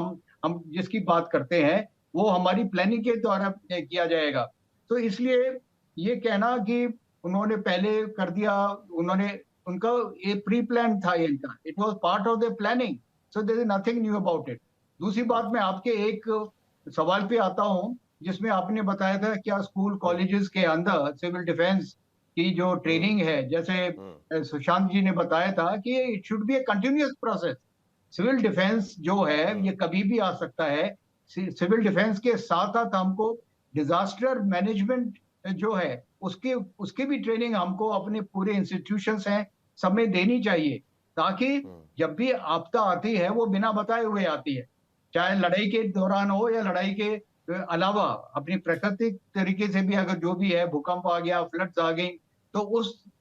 हम जिसकी बात करते हैं वो हमारी प्लानिंग के द्वारा किया जाएगा। तो इसलिए ये कहना कि उन्होंने पहले कर दिया, उनका ये प्री प्लान था, इनका it was part of the planning, so there is nothing new about it. दूसरी बात, मैं आपके एक सवाल पे आता हूं, जिसमें आपने बताया था क्या स्कूल कॉलेजेस के अंदर सिविल डिफेंस की जो ट्रेनिंग है, जैसे सुशांत जी ने बताया था कि it should be a continuous process. Civil defence जो है ये कभी भी आ सकता है। सिविल डिफेंस के साथ साथ हमको डिजास्टर मैनेजमेंट जो है उसकी भी ट्रेनिंग हमको अपने पूरे इंस्टीट्यूशंस हैं सब में देनी चाहिए, ताकि जब भी आपदा आती है वो बिना बताए हुए आती है, चाहे लड़ाई के दौरान हो या लड़ाई के अलावा अपनी प्राकृतिक तरीके से भी, अगर जो भी है भूकंप आ गया, फ्लड्स आ गई, तो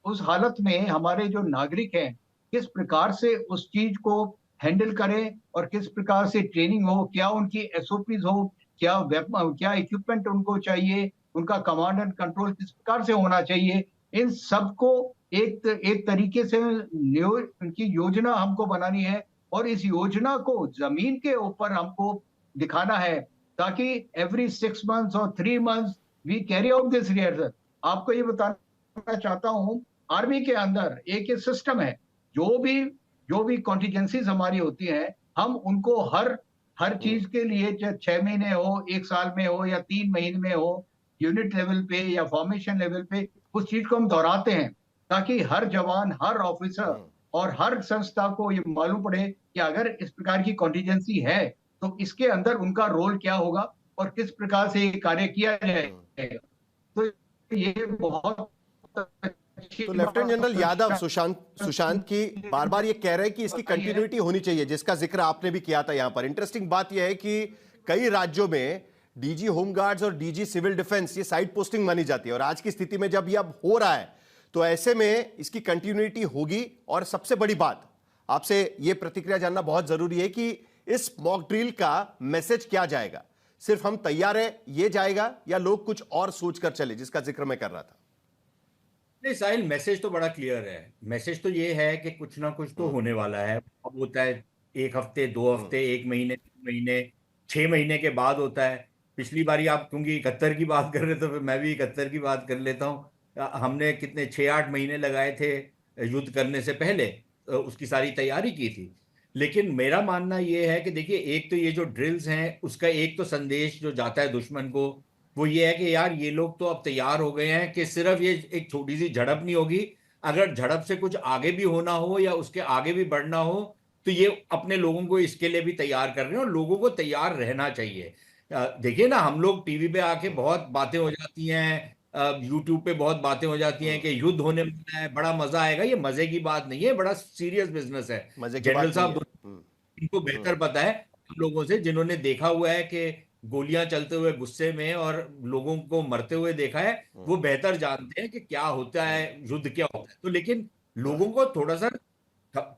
उस हालत में हमारे जो नागरिक हैं किस प्रकार से उस चीज को हैंडल करें, और किस प्रकार से ट्रेनिंग हो, क्या उनकी SOPs हो, क्या इक्विपमेंट उनको चाहिए, उनका कमांड एंड कंट्रोल किस प्रकार से होना चाहिए, इन सबको एक तरीके से उनकी योजना हमको बनानी है, और इस योजना को जमीन के ऊपर हमको दिखाना है, ताकि एवरी 6 months और 3 months we carry out this rehearsal. आपको ये बताना चाहता हूँ, आर्मी के अंदर एक सिस्टम है, जो भी कॉन्टिजेंसीज हमारी होती हैं, हम उनको हर चीज के लिए, चाहे 6 महीने हो, 1 साल में हो या 3 महीने में हो, यूनिट लेवल पे या फॉर्मेशन लेवल पे उस चीज को हम दोहराते हैं, ताकि हर जवान, हर ऑफिसर और हर संस्था को ये मालूम पड़े कि अगर इस प्रकार की कॉन्टीजेंसी है तो इसके अंदर उनका रोल क्या होगा और किस प्रकार से ये कार्य किया जाएगा। तो ये बहुत तो लेफ्टिनेंट जनरल यादव सुशांत की बार बार ये कह रहे हैं कि इसकी कंटिन्यूटी होनी चाहिए, जिसका जिक्र आपने भी किया था यहां पर। इंटरेस्टिंग बात यह है कि कई राज्यों में डीजी होमगार्ड्स और डीजी सिविल डिफेंस ये साइड पोस्टिंग मानी जाती है, और आज की स्थिति में जब ये अब हो रहा है तो ऐसे में इसकी कंटिन्यूटी होगी। और सबसे बड़ी बात, आपसे ये प्रतिक्रिया जानना बहुत जरूरी है कि इस मॉक ड्रिल का मैसेज क्या जाएगा? सिर्फ हम तैयार है ये जाएगा, या लोग कुछ और सोचकर चले, जिसका जिक्र मैं कर रहा था? नहीं साहिल, मैसेज तो बड़ा क्लियर है। मैसेज तो ये है कि कुछ ना कुछ तो होने वाला है। अब होता है 1 हफ्ते, 2 हफ्ते, 1 महीने, 3 महीने, 6 महीने के बाद होता है। पिछली बारी आप क्योंकि 71 की बात कर रहे थे, तो फिर मैं भी 71 की बात कर लेता हूँ। हमने कितने 6-8 महीने लगाए थे युद्ध करने से पहले, उसकी सारी तैयारी की थी। लेकिन मेरा मानना यह है कि देखिए, एक तो ये जो ड्रिल्स हैं उसका एक तो संदेश जो जाता है दुश्मन को, वो ये है कि यार ये लोग तो अब तैयार हो गए हैं कि सिर्फ ये एक छोटी सी झड़प नहीं होगी, अगर झड़प से कुछ आगे भी होना हो या उसके आगे भी बढ़ना हो तो ये अपने लोगों को इसके लिए भी तैयार कर रहे हैं, और लोगों को तैयार रहना चाहिए। देखिए ना, हम लोग टीवी पे आके बहुत बातें हो जाती हैं, यूट्यूब पे बहुत बातें हो जाती हैं कि युद्ध होने वाला है, बड़ा मजा आएगा। ये मजे की बात नहीं है, बड़ा सीरियस बिजनेस है। मजे की जनरल बात नहीं साहब है। इनको बेहतर पता है हम लोगों से, जिन्होंने देखा हुआ है कि गोलियां चलते हुए गुस्से में और लोगों को मरते हुए देखा है, वो बेहतर जानते हैं कि क्या होता है, युद्ध क्या होता है। तो लेकिन लोगों को थोड़ा सा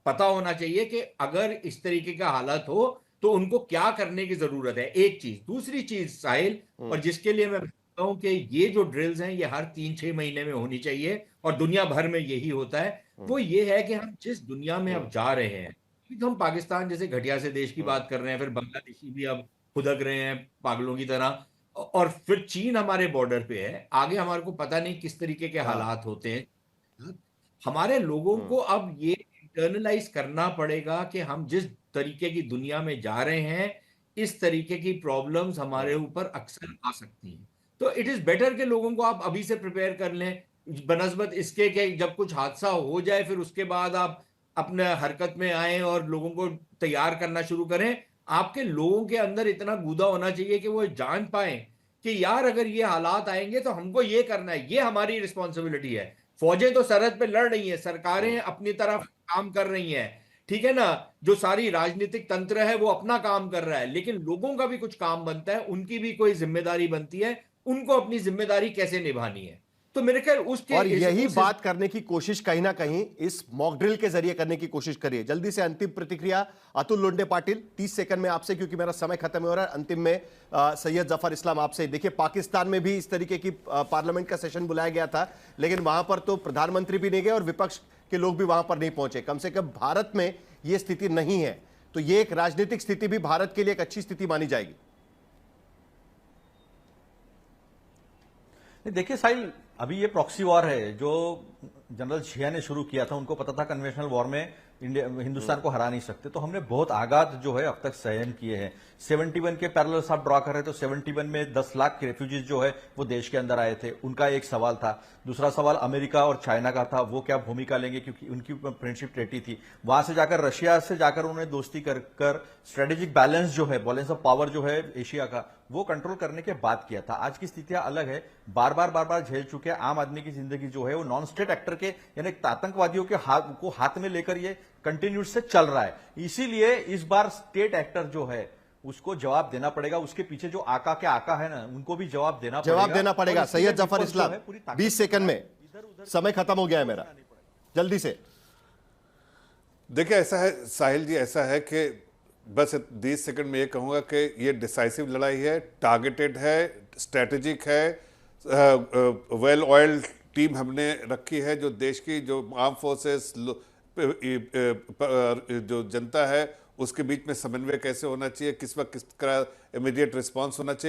पता होना चाहिए कि अगर इस तरीके का हालत हो तो उनको क्या करने की जरूरत है, एक चीज। दूसरी चीज साहिल, और जिसके लिए मैं कहता हूं कि ये जो ड्रिल्स हैं ये हर 3-6 महीने में होनी चाहिए, और दुनिया भर में यही होता है, वो ये है कि हम जिस दुनिया में अब जा रहे हैं, तो हम पाकिस्तान जैसे घटिया से देश की बात कर रहे हैं, फिर बांग्लादेशी भी अब खुदक रहे हैं पागलों की तरह, और फिर चीन हमारे बॉर्डर पे है, आगे हमारे को पता नहीं किस तरीके के हालात होते हैं। हमारे लोगों को अब ये इंटरनलाइज करना पड़ेगा कि हम जिस तरीके की दुनिया में जा रहे हैं, इस तरीके की प्रॉब्लम्स हमारे ऊपर अक्सर आ सकती हैं। तो इट इज बेटर कि लोगों को आप अभी से प्रिपेयर कर लें, बनस्बत इसके कि जब कुछ हादसा हो जाए फिर उसके बाद आप अपने हरकत में आए और लोगों को तैयार करना शुरू करें। आपके लोगों के अंदर इतना गूदा होना चाहिए कि वो जान पाए कि यार अगर ये हालात आएंगे तो हमको ये करना है, ये हमारी रिस्पॉन्सिबिलिटी है। फौजें तो सरहद पे लड़ रही हैं, सरकारें अपनी तरफ काम कर रही हैं, ठीक है ना, जो सारी राजनीतिक तंत्र है वो अपना काम कर रहा है, लेकिन लोगों का भी कुछ काम बनता है, उनकी भी कोई जिम्मेदारी बनती है, उनको अपनी जिम्मेदारी कैसे निभानी है। तो मेरे ख्याल उसके और यही बात करने की कोशिश कहीं ना कहीं इस मॉक ड्रिल के जरिए करने की कोशिश करिए। जल्दी से अंतिम प्रतिक्रिया अतुल लोंढे पाटिल, 30 सेकंड में आपसे, क्योंकि मेरा समय खत्म हो रहा है। अंतिम में सैयद जफर इस्लाम आपसे। देखिए, पाकिस्तान में भी इस तरीके की पार्लियामेंट का सेशन बुलाया गया था, लेकिन वहां पर तो प्रधानमंत्री भी नहीं गए और विपक्ष के लोग भी वहां पर नहीं पहुंचे। कम से कम भारत में यह स्थिति नहीं है, तो यह एक राजनीतिक स्थिति भी भारत के लिए एक अच्छी स्थिति मानी जाएगी। देखिए साहिल, अभी ये प्रॉक्सी वॉर है जो जनरल जिया ने शुरू किया था। उनको पता था कन्वेंशनल वॉर में हिंदुस्तान को हरा नहीं सकते, तो हमने बहुत आघात जो है अब तक सहन किए हैं। 71 के पैरेलल्स आप ड्रॉ कर रहे, तो 71 में 10 लाख रेफ्यूजीज जो है वो देश के अंदर आए थे, उनका एक सवाल था। दूसरा सवाल अमेरिका और चाइना का था, वो क्या भूमिका लेंगे, क्योंकि उनकी फ्रेंडशिप ट्रीटी थी। वहां से जाकर रशिया से जाकर उन्होंने दोस्ती कर स्ट्रेटेजिक बैलेंस जो है, बैलेंस ऑफ पावर जो है एशिया का, वो कंट्रोल करने के बाद किया था। आज की स्थितियां अलग है, बार बार झेल चुके हैं। आम आदमी की जिंदगी जो है वो नॉन स्टेट एक्टर के यानी आतंकवादियों के हाथ में लेकर ये कंटिन्यूस से चल रहा है। इसीलिए इस बार स्टेट एक्टर जो है उसको जवाब देना पड़ेगा। उसके पीछे जो आका के आका है ना, उनको भी जवाब देना पड़ेगा। सैयद जफर इस्लाम, 20 सेकंड में, समय खत्म हो गया है मेरा, जल्दी से। देखिए, ऐसा है साहिल जी, ऐसा है कि बस 20 सेकंड में ये कहूंगा कि ये डिसाइसिव लड़ाई है, टारगेटेड है, स्ट्रेटेजिक है, वेल ऑयल्ड टीम हमने रखी है। जो देश की जो आर्म फोर्सेस, जो जनता है, उसके बीच में समन्वय कैसे होना चाहिए, किस वक्त किस तरह इमीडिएट रिस्पॉन्स होना चाहिए।